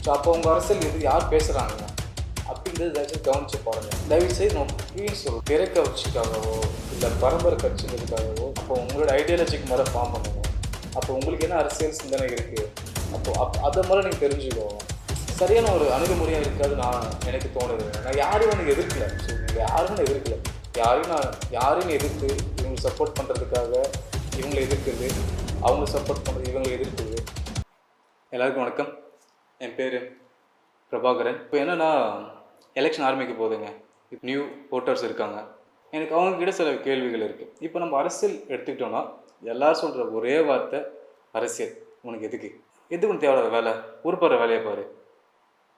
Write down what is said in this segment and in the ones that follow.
So அப்போ உங்கள் அரசியல் இது யார் பேசுகிறாங்க அப்படின்றது தயவுசெய்து கவனிச்சு பாருங்கள். தயவுசெய்து நான் இப்பயும் சொல்லுவோம், திரை கட்சிக்காகவோ இல்லை பரம்பரை கட்சிகளுக்காகவோ அப்போ உங்களோட ஐடியாலஜிக்கு மேலே ஃபார்ம் பண்ணுங்க. அப்போ உங்களுக்கு என்ன அரசியல் சிந்தனை இருக்குது அதை மேலே நீங்கள் தெரிஞ்சுக்கோங்க. சரியான ஒரு அணுகுமுறையாக இருக்காது நான் எனக்கு தோணுது. நான் யாரையும் எனக்கு எதிர்க்கல. ஸோ நீங்கள் யாரும் நான் எதிர்க்கல. யாரையும் எதிர்த்து இவங்களை சப்போர்ட் பண்ணுறதுக்காக இவங்களை எதிர்க்குது, அவங்கள சப்போர்ட் பண்ணுறது இவங்களை எதிர்க்குது. எல்லாருக்கும் வணக்கம். என் பேர் பிரபாகரன். இப்போ என்னென்னா எலெக்ஷன் ஆரம்பிக்க போகுதுங்க. இப்போ நியூ ஓட்டர்ஸ் இருக்காங்க. எனக்கு அவங்கக்கிட்ட சில கேள்விகள் இருக்குது. இப்போ நம்ம அரசியல் எடுத்துக்கிட்டோன்னா எல்லோரும் சொல்கிற ஒரே வார்த்தை அரசியல். உனக்கு எதுக்கு உனக்கு தேவையான வேலை, உருப்படுற வேலையை பாரு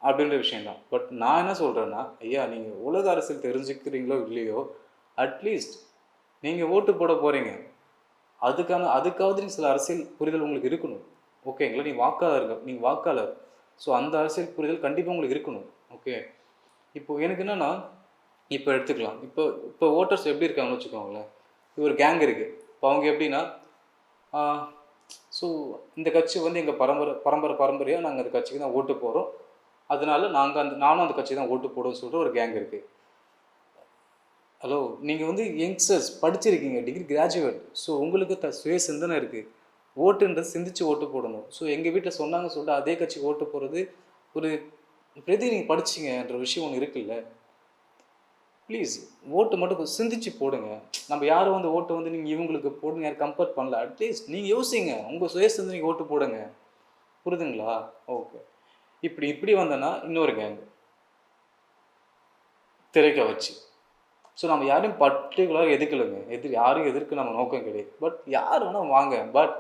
அப்படின்ற விஷயந்தான். பட் நான் என்ன சொல்கிறேன்னா, ஐயா நீங்கள் உலக அரசியல் தெரிஞ்சுக்கிறீங்களோ இல்லையோ, அட்லீஸ்ட் நீங்கள் ஓட்டு போட போகிறீங்க, அதுக்காவது நீங்கள் சில அரசியல் புரிதல் உங்களுக்கு இருக்கணும். ஓகேங்களா? நீங்கள் வாக்காளர். ஸோ அந்த அரசியல் புரிதல் கண்டிப்பாக உங்களுக்கு இருக்கணும். ஓகே, இப்போது எனக்கு என்னென்னா, இப்போ எடுத்துக்கலாம். இப்போ ஓட்டர்ஸ் எப்படி இருக்காங்கன்னு வச்சுக்கோங்களேன். இப்போ ஒரு கேங் இருக்குது. இப்போ அவங்க எப்படின்னா, ஸோ இந்த கட்சி வந்து எங்கள் பரம்பரையாக நாங்கள் அந்த கட்சிக்கு தான் ஓட்டு போகிறோம், அதனால நானும் அந்த கட்சி தான் ஓட்டு போடுவோம்னு சொல்லிட்டு ஒரு கேங் இருக்குது. ஹலோ, நீங்கள் வந்து யங்ஸ்டர்ஸ் படிச்சிருக்கீங்க, டிகிரி கிராஜுவேட். ஸோ உங்களுக்கு சுய சிந்தனை இருக்குது. ஓட்டுன்றது சிந்திச்சு ஓட்டு போடணும். ஸோ எங்கள் வீட்டில் சொன்னாங்க சொல்லிட்டு அதே கட்சி ஓட்டு போகிறது ஒரு பிரதி நீங்கள் படிச்சிங்கன்ற விஷயம் ஒன்று இருக்குல்ல. ப்ளீஸ் ஓட்டு மட்டும் சிந்திச்சு போடுங்க. நம்ம யாரும் வந்து ஓட்டு வந்து நீங்கள் இவங்களுக்கு போடுங்க யாரும் கம்பேர் பண்ணல. அட்லீஸ்ட் நீங்கள் யோசிங்க, உங்கள் சுய சிந்தனைக்கு ஓட்டு போடுங்க. புரியுதுங்களா? ஓகே, இப்படி வந்தோன்னா இன்னொரு கேங் திரைக்க வச்சு. ஸோ நம்ம யாரையும் பர்டிகுலராக எதிர்க்கலைங்க. யாரும் எதிர்க்க நம்ம நோக்கம் கிடையாது. பட் யார் வேணால் வாங்க, பட்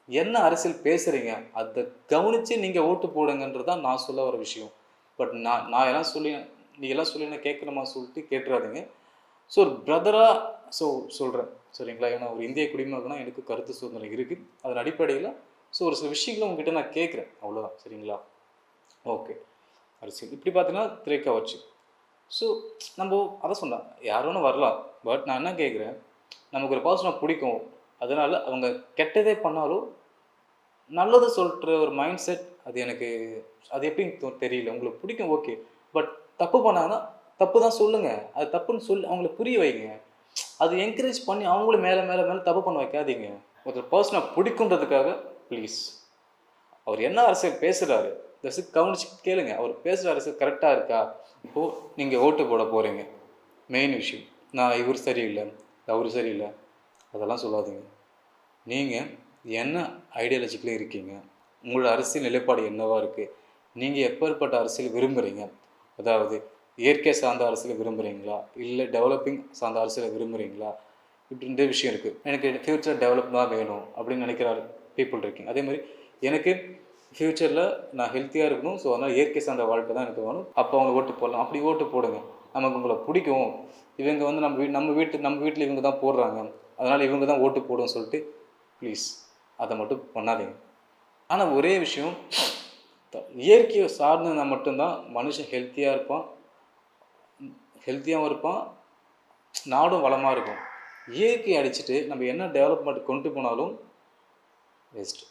என்ன அரசியல் பேசுகிறீங்க அதை கவனித்து நீங்கள் ஓட்டு போடுங்கன்றது தான் நான் சொல்ல வர விஷயம். பட் நான் எல்லாம் நீ எல்லாம் சொல்லி நான் கேட்கணுமா சொல்லிட்டு கேட்டுறாதீங்க. ஸோ ஒரு பிரதராக சொல்கிறேன், சரிங்களா? ஏன்னா ஒரு இந்திய குடிமகனா எனக்கு கருத்து சுதந்திரம் இருக்குது. அதன் அடிப்படையில் ஒரு சில விஷயங்களை உங்ககிட்ட நான் கேட்குறேன், அவ்வளோதான். சரிங்களா? ஓகே, அரசியல் இப்படி பார்த்தீங்கன்னா திரைக்கா வச்சு. ஸோ நம்ம அதை சொன்னேன், யார் வேணும் வரலாம். பட் நான் என்ன கேட்குறேன், நமக்கு ஒரு பர்சனை பிடிக்கும், அதனால் அவங்க கெட்டதே பண்ணாலும் நல்லது சொல்கிற ஒரு மைண்ட் செட் அது எப்படின்னு தெரியல. உங்களுக்கு பிடிக்கும், ஓகே. பட் தப்பு பண்ணாங்கன்னா தப்பு தான் சொல்லுங்கள். அது தப்புன்னு சொல்லி அவங்களுக்கு புரிய வைங்க. அது என்கரேஜ் பண்ணி அவங்களும் மேலே தப்பு பண்ண வைக்காதீங்க. ஒரு பர்சனை பிடிக்குன்றதுக்காக ப்ளீஸ், அவர் என்ன அரசியல் பேசுகிறாரு கவனிச்சு கேளுங்க. அவர் பேசுகிற அரசியல் கரெக்டாக இருக்கா? இப்போது நீங்கள் ஓட்டு போட போகிறீங்க, மெயின் விஷயம், நான் இவர் சரியில்லை அவர் சரியில்லை அதெல்லாம் சொல்லாதீங்க. நீங்கள் என்ன ஐடியாலஜிக்கில் இருக்கீங்க, உங்களோட அரசியல் நிலைப்பாடு என்னவாக இருக்குது, நீங்கள் எப்பேற்பட்ட அரசியல் விரும்புகிறீங்க, அதாவது இயற்கை சார்ந்த அரசியலை விரும்புகிறீங்களா, இல்லை டெவலப்பிங் சார்ந்த அரசியலை விரும்புகிறீங்களா, இப்படின்ற விஷயம் இருக்குது. எனக்கு ஃப்யூச்சர் டெவலப் தான் வேணும் அப்படின்னு நினைக்கிற பீப்புள் இருக்கீங்க. அதே மாதிரி எனக்கு ஃப்யூச்சரில் நான் ஹெல்த்தியாக இருக்கணும், ஸோ அதனால் இயற்கை சார்ந்த வாழ்க்கை தான் எனக்கு வேணும். அப்போ அவங்க ஓட்டு போடலாம். அப்படி ஓட்டு போடுங்க. நமக்கு உங்களை பிடிக்கும், இவங்க வந்து நம்ம வீட்டில் இவங்க தான் போடுறாங்க, அதனால் இவங்க தான் ஓட்டு போடுன்னு சொல்லிட்டு ப்ளீஸ் அதை மட்டும் பண்ணாதீங்க. ஆனால் ஒரே விஷயம், இயற்கையை சார்ந்ததுனா மட்டும்தான் மனுஷன் ஹெல்த்தியாகவும் இருப்பான், நாடும் வளமாக இருக்கும். இயற்கையை அடிச்சுட்டு நம்ம என்ன டெவலப்மெண்ட் கொண்டு போனாலும் வேஸ்ட்.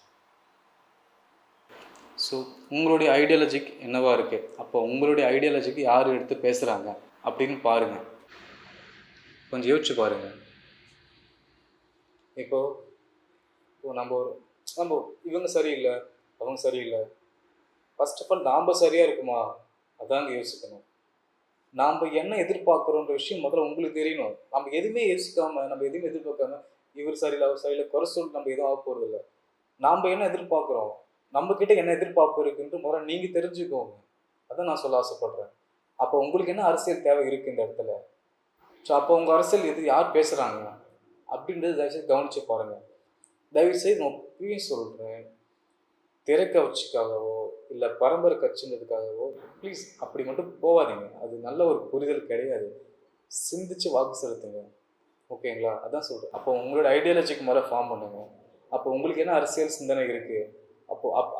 ஸோ உங்களுடைய ஐடியாலஜிக்கு என்னவா இருக்குது, அப்போ உங்களுடைய ஐடியாலஜிக்கு யார் எடுத்து பேசுகிறாங்க அப்படின்னு பாருங்கள், கொஞ்சம் யோசிச்சு பாருங்கள். இப்போது நம்ம இவங்க சரியில்லை அவங்க சரியில்லை, ஃபர்ஸ்ட் ஆஃப் ஆல் நாம் சரியாக இருக்குமா அதாங்க யோசிக்கணும். நாம் என்ன எதிர்பார்க்குறோன்ற விஷயம் முதல்ல உங்களுக்கு தெரியணும். நம்ம எதுவுமே யோசிக்காமல், நம்ம எதுவுமே எதிர்பார்க்காம இவர் சரியில்லை அவர் சரியில்லை குறை சொல்லி நம்ம எதுவும் ஆக போகிறது இல்லை. நாம் என்ன எதிர்பார்க்குறோம், நம்மக்கிட்ட என்ன எதிர்பார்ப்பு இருக்குன்ட்டு முதல்ல நீங்கள் தெரிஞ்சுக்கோங்க. அதான் நான் சொல்ல ஆசைப்பட்றேன். அப்போ உங்களுக்கு என்ன அரசியல் தேவை இருக்குது இந்த இடத்துல. ஸோ அப்போ உங்கள் அரசியல் யார் பேசுகிறாங்க அப்படின்றது தயவுசெய்து கவனித்து பாருங்கள். தயவுசெய்து நான் இப்பயும் சொல்கிறேன், திரை கட்சிக்காகவோ இல்லை பரம்பரை கட்சின்றதுக்காகவோ ப்ளீஸ் அப்படி மட்டும் போகாதீங்க. அது நல்ல ஒரு புரிதல் கிடையாது. சிந்திச்சு வாக்கு செலுத்துங்க. ஓகேங்களா? அதான் சொல்கிறேன். அப்போ உங்களோட ஐடியாலஜிக்கு மேலே ஃபார்ம் பண்ணுங்க. அப்போ உங்களுக்கு என்ன அரசியல் சிந்தனை இருக்குது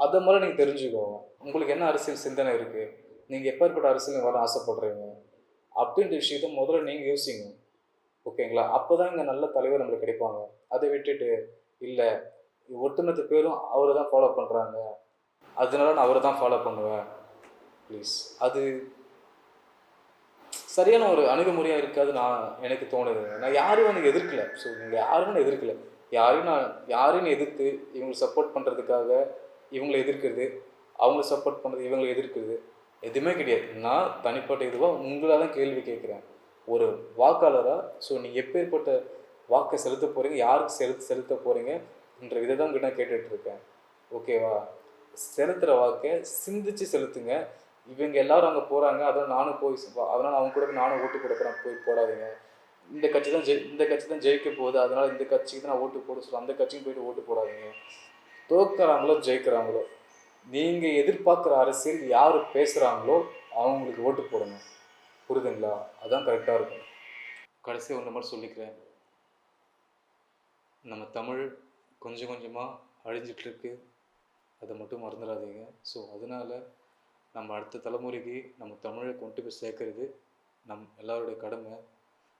அதை மேலே நீங்கள் தெரிஞ்சுக்கோங்க. உங்களுக்கு என்ன அரசியல் சிந்தனை இருக்குது, நீங்கள் எப்பேற்பட்ட அரசியல் வர ஆசைப்படுறீங்க அப்படின்ற விஷயத்த முதல்ல நீங்கள் யோசிங்க. ஓகேங்களா? அப்போ தான் இங்கே நல்ல தலைவர் நம்மளுக்கு கிடைப்பாங்க. அதை விட்டுட்டு இல்லை ஒட்டுமொத்த பேரும் அவரை தான் ஃபாலோ பண்ணுறாங்க, அதனால நான் அவரை தான் ஃபாலோ பண்ணுவேன் ப்ளீஸ். அது சரியான ஒரு அணுகுமுறையாக இருக்காது நான் எனக்கு தோணுது. நான் யாரையும் எனக்கு எதிர்க்கல. ஸோ இங்கே யாரும் நான் எதிர்க்கல. யாரையும் எதிர்த்து இவங்களுக்கு சப்போர்ட் பண்ணுறதுக்காக இவங்கள எதிர்க்கிறது, அவங்கள சப்போர்ட் பண்ணுறது இவங்களை எதிர்க்கிறது எதுவுமே கிடையாது. நான் தனிப்பட்ட இதுவாக உங்களை தான் கேள்வி கேட்குறேன். ஒரு வாக்காளராக ஸோ நீங்கள் எப்பேற்பட்ட வாக்கை செலுத்த போகிறீங்க, யாருக்கு செலுத்த போகிறீங்க என்ற இதை தான் நான் கேட்டுட்ருக்கேன். ஓகேவா? செலுத்துகிற வாக்கை சிந்திச்சு செலுத்துங்க. இவங்க எல்லாரும் அங்கே போகிறாங்க, அதனால் நானும் போய் அதனால் அவங்க கூட நானும் ஓட்டு கொடுக்குறேன் போய் போடாதீங்க. இந்த கட்சி தான் ஜெயிக்க போகுது, அதனால் இந்த கட்சிக்கு தான் நான் ஓட்டு போட சொல்ல அந்த கட்சிக்கு போய்ட்டு ஓட்டு போடாதீங்க. தோக்குறாங்களோ ஜெயிக்கிறாங்களோ நீங்கள் எதிர்பார்க்குற அரசியல் யார் பேசுகிறாங்களோ அவங்களுக்கு ஓட்டு போடுங்க. புரியுதுங்களா? அதான் கரெக்டாக இருக்கும். கடைசியாக ஒன்று மட்டும் சொல்லிக்கிறேன். நம்ம தமிழ் கொஞ்சம் கொஞ்சமாக அழிஞ்சிட்ருக்கு, அதை மட்டும் மறந்துடாதீங்க. ஸோ அதனால் நம்ம அடுத்த தலைமுறைக்கு நம்ம தமிழை கொண்டு போய் சேர்க்கறது எல்லாருடைய கடமை.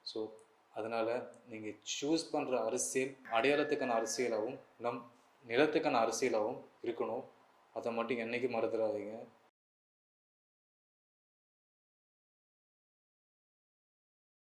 ஸோ அதனால் நீங்கள் சூஸ் பண்ணுற அரசியல் அடையாளத்துக்கான அரசியலாகவும் நம் நிலத்துக்கான அரசியலாகவும் இருக்கணும். அதை மட்டும் என்றைக்கும் மறந்துடாதீங்க.